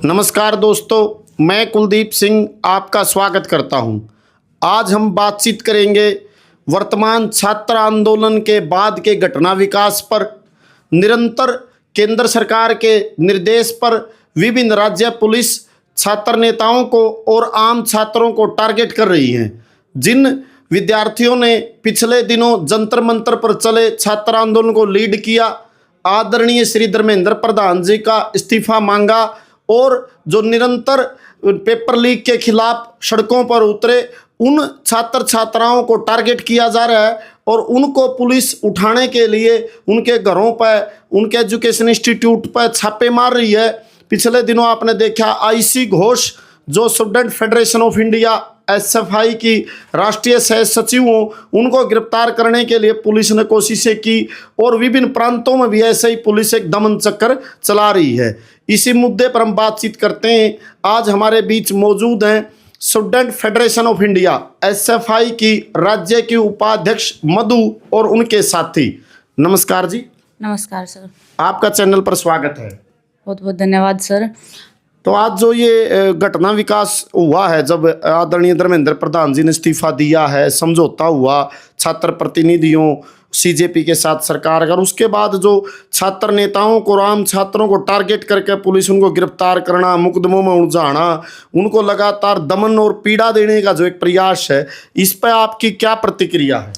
नमस्कार दोस्तों, मैं कुलदीप सिंह आपका स्वागत करता हूं। आज हम बातचीत करेंगे वर्तमान छात्र आंदोलन के बाद के घटना विकास पर। निरंतर केंद्र सरकार के निर्देश पर विभिन्न राज्य पुलिस छात्र नेताओं को और आम छात्रों को टारगेट कर रही है। जिन विद्यार्थियों ने पिछले दिनों जंतर मंतर पर चले छात्र आंदोलन को लीड किया, आदरणीय श्री धर्मेंद्र प्रधान जी का इस्तीफा मांगा और जो निरंतर पेपर लीक के खिलाफ सड़कों पर उतरे, उन छात्र छात्राओं को टारगेट किया जा रहा है और उनको पुलिस उठाने के लिए उनके घरों पर, उनके एजुकेशन इंस्टीट्यूट पर छापे मार रही है। पिछले दिनों आपने देखा आईसी घोष जो student federation of India SFI की राष्ट्रीय सह सचिव हों, उनको गिरफ्तार करने के लिए पुलिस ने कोशिशें की और विभिन्न प्रांतों में भी ऐसे ही पुलिस एक दमन चक्कर चला रही है। इसी मुद्दे पर हम बातचीत करते हैं। आज हमारे बीच मौजूद हैं student federation of India SFI की राज्य की उपाध्यक्ष मधु और उनके साथी। नमस्कार जी। नमस्कार सर, आपका चैनल पर स्वागत है। बहुत बहुत धन्यवाद सर। तो आज जो ये घटना विकास हुआ है, जब आदरणीय धर्मेंद्र प्रधान जी ने इस्तीफा दिया है, समझौता हुआ छात्र प्रतिनिधियों सीजेपी के साथ सरकार का, और उसके बाद जो छात्र नेताओं को, आम छात्रों को टारगेट करके पुलिस उनको गिरफ्तार करना, मुकदमों में उलझाना, उनको लगातार दमन और पीड़ा देने का जो एक प्रयास है, इस पर आपकी क्या प्रतिक्रिया है?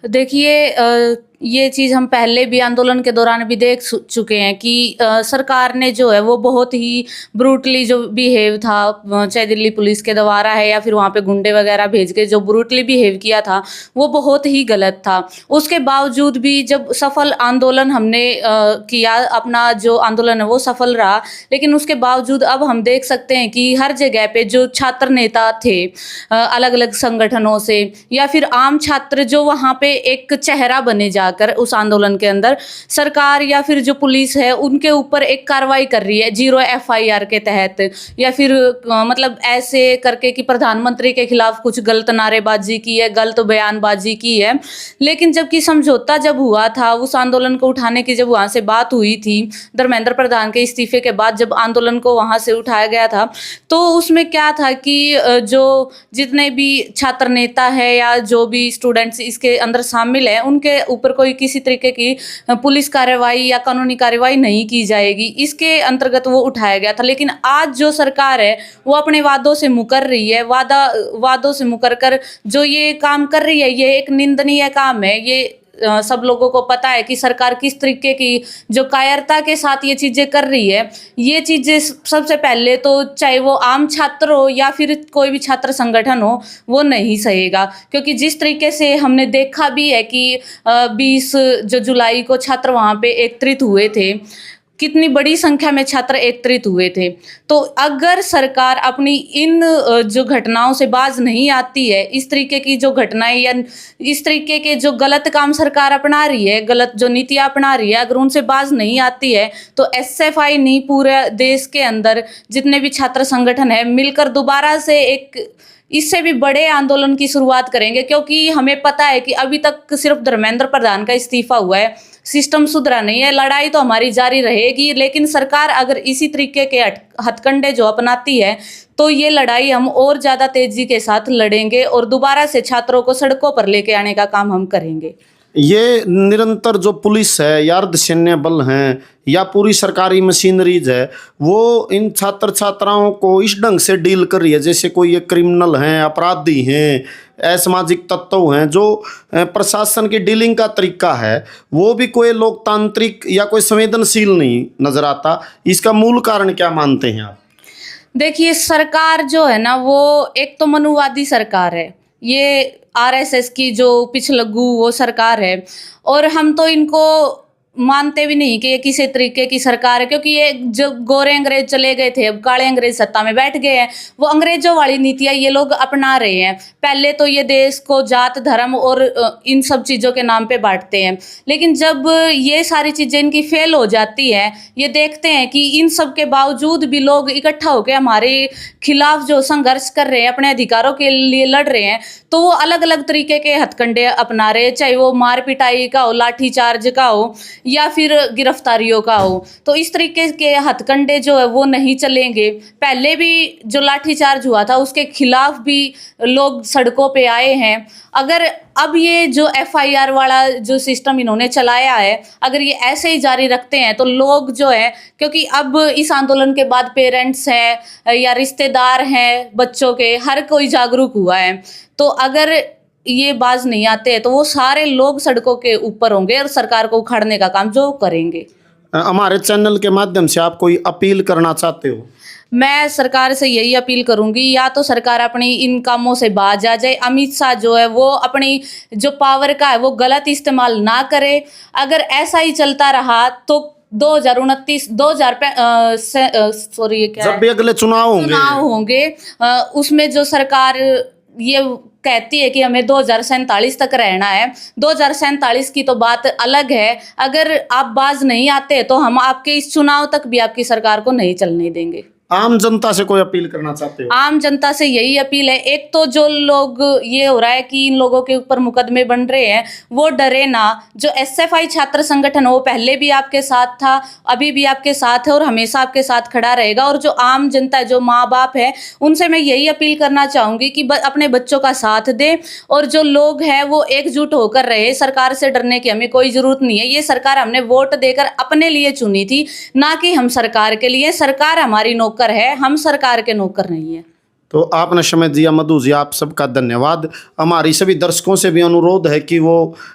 देखिए, ये चीज़ हम पहले भी आंदोलन के दौरान भी देख चुके हैं कि सरकार ने जो है वो बहुत ही ब्रूटली जो बिहेव था, चाहे दिल्ली पुलिस के द्वारा है या फिर वहाँ पे गुंडे वगैरह भेज के जो ब्रूटली बिहेव किया था, वो बहुत ही गलत था। उसके बावजूद भी जब सफल आंदोलन हमने किया, अपना जो आंदोलन है वो सफल रहा, लेकिन उसके बावजूद अब हम देख सकते हैं कि हर जगह पे जो छात्र नेता थे अलग अलग संगठनों से या फिर आम छात्र जो वहाँ पे एक चेहरा बने कर उस आंदोलन के अंदर, सरकार या फिर जो पुलिस है उनके ऊपर एक कार्रवाई कर रही है 0 FIR के तहत, या फिर मतलब ऐसे करके कि प्रधानमंत्री के खिलाफ कुछ गलत नारेबाजी की है, गलत बयानबाजी की है। लेकिन जबकि समझौता जब हुआ था, उस आंदोलन को उठाने की जब वहाँ से बात हुई थी, धर्मेंद्र प्रधान के इस्तीफे के बाद जब आंदोलन को वहाँ से उठाया गया था, तो उसमें क्या था कि जो जितने भी छात्र नेता है या जो भी स्टूडेंट्स इसके अंदर शामिल है, उनके ऊपर कोई किसी तरीके की पुलिस कार्रवाई या कानूनी कार्रवाई नहीं की जाएगी, इसके अंतर्गत वो उठाया गया था। लेकिन आज जो सरकार है वो अपने वादों से मुकर रही है। वादों से मुकर कर जो ये काम कर रही है, ये एक निंदनीय काम है। ये सब लोगों को पता है कि सरकार किस तरीके की जो कायरता के साथ ये चीज़ें कर रही है। ये चीज़ें सबसे पहले तो चाहे वो आम छात्र हो या फिर कोई भी छात्र संगठन हो, वो नहीं सहेगा। क्योंकि जिस तरीके से हमने देखा भी है कि 20 जुलाई को छात्र वहाँ पे एकत्रित हुए थे, कितनी बड़ी संख्या में छात्र एकत्रित हुए थे। तो अगर सरकार अपनी इन जो घटनाओं से बाज नहीं आती है, इस तरीके की जो घटनाएं या इस तरीके के जो गलत काम सरकार अपना रही है, गलत जो नीतियां अपना रही है, अगर उनसे बाज नहीं आती है, तो एसएफआई नहीं, पूरे देश के अंदर जितने भी छात्र संगठन है मिलकर दोबारा से एक इससे भी बड़े आंदोलन की शुरुआत करेंगे। क्योंकि हमें पता है कि अभी तक सिर्फ धर्मेंद्र प्रधान का इस्तीफा हुआ है, सिस्टम सुधरा नहीं है। लड़ाई तो हमारी जारी रहेगी, लेकिन सरकार अगर इसी तरीके के हथकंडे जो अपनाती है, तो ये लड़ाई हम और ज़्यादा तेजी के साथ लड़ेंगे और दोबारा से छात्रों को सड़कों पर लेके आने का काम हम करेंगे। ये निरंतर जो पुलिस है या अर्धसैन्य बल हैं या पूरी सरकारी मशीनरीज है, वो इन छात्र छात्राओं को इस ढंग से डील कर रही है जैसे कोई ये क्रिमिनल हैं, अपराधी हैं, असामाजिक तत्व हैं। जो प्रशासन की डीलिंग का तरीका है वो भी कोई लोकतांत्रिक या कोई संवेदनशील नहीं नजर आता। इसका मूल कारण क्या मानते हैं आप? देखिए, सरकार जो है ना, वो एक तो मनुवादी सरकार है। ये RSS की जो पिछलग्गू वो सरकार है, और हम तो इनको मानते भी नहीं कि ये किसी तरीके की सरकार है। क्योंकि ये जब गोरे अंग्रेज चले गए थे, अब काले अंग्रेज सत्ता में बैठ गए हैं, वो अंग्रेजों वाली नीतियां ये लोग अपना रहे हैं। पहले तो ये देश को जात, धर्म और इन सब चीज़ों के नाम पे बांटते हैं, लेकिन जब ये सारी चीज़ें इनकी फेल हो जाती है, ये देखते हैं कि इन सब के बावजूद भी लोग इकट्ठा होकर हमारे खिलाफ जो संघर्ष कर रहे हैं, अपने अधिकारों के लिए लड़ रहे हैं, तो वो अलग अलग तरीके के हथकंडे अपना रहे हैं। चाहे वो मार पिटाई का हो, लाठी चार्ज का हो, या फिर गिरफ्तारियों का हो। तो इस तरीके के हथकंडे जो है वो नहीं चलेंगे। पहले भी जो लाठीचार्ज हुआ था उसके खिलाफ भी लोग सड़कों पे आए हैं। अगर अब ये जो FIR वाला जो सिस्टम इन्होंने चलाया है, अगर ये ऐसे ही जारी रखते हैं तो लोग जो है, क्योंकि अब इस आंदोलन के बाद पेरेंट्स हैं या रिश्तेदार हैं बच्चों के, हर कोई जागरूक हुआ है। तो अगर ये बाज नहीं आते हैं तो वो सारे लोग सड़कों के ऊपर होंगे और सरकार को उखाड़ने का काम जो करेंगे। हमारे चैनल के माध्यम से आप कोई अपील करना चाहते हो? मैं सरकार से यही अपील करूंगी, या तो सरकार अपनी इन कामों से बाज आ जाए। अमित शाह जो है वो अपनी जो पावर का है वो गलत इस्तेमाल ना करे। अगर ऐसा ही चलता रहा तो 2029 सॉरी जब भी अगले चुनाव होंगे उसमें जो सरकार ये कहती है कि हमें 2047 तक रहना है, 2047 की तो बात अलग है। अगर आप बाज नहीं आते तो हम आपके इस चुनाव तक भी आपकी सरकार को नहीं चलने देंगे। आम जनता से कोई अपील करना चाहते हो? आम जनता से यही अपील है, एक तो जो लोग ये हो रहा है कि इन लोगों के ऊपर मुकदमे बन रहे हैं वो डरे ना। जो SFI छात्र संगठन वो पहले भी आपके साथ था, अभी भी आपके साथ है और हमेशा आपके साथ खड़ा रहेगा। और जो आम जनता है, जो माँ बाप है, उनसे मैं यही अपील करना चाहूँगी कि अपने बच्चों का साथ दें और जो लोग हैं वो एकजुट होकर रहे। सरकार से डरने की हमें कोई ज़रूरत नहीं है। ये सरकार हमने वोट देकर अपने लिए चुनी थी, ना कि हम सरकार के लिए। सरकार हमारी नौकर है, हम सरकार के नौकर नहीं है। तो आपने समय दिया मधु जी, आप सबका धन्यवाद। हमारी सभी दर्शकों से भी अनुरोध है कि वो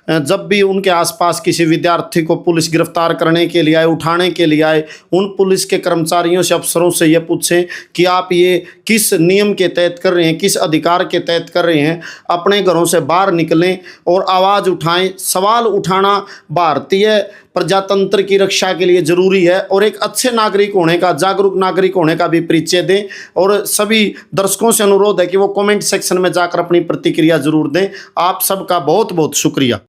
जब भी उनके आसपास किसी विद्यार्थी को पुलिस गिरफ्तार करने के लिए आए, उठाने के लिए आए, उन पुलिस के कर्मचारियों से, अफसरों से ये पूछें कि आप ये किस नियम के तहत कर रहे हैं, किस अधिकार के तहत कर रहे हैं। अपने घरों से बाहर निकलें और आवाज़ उठाएं। सवाल उठाना भारतीय प्रजातंत्र की रक्षा के लिए ज़रूरी है और एक अच्छे नागरिक होने का, जागरूक नागरिक होने का भी परिचय दें। और सभी दर्शकों से अनुरोध है कि वो कमेंट सेक्शन में जाकर अपनी प्रतिक्रिया ज़रूर दें। आप सबका बहुत बहुत शुक्रिया।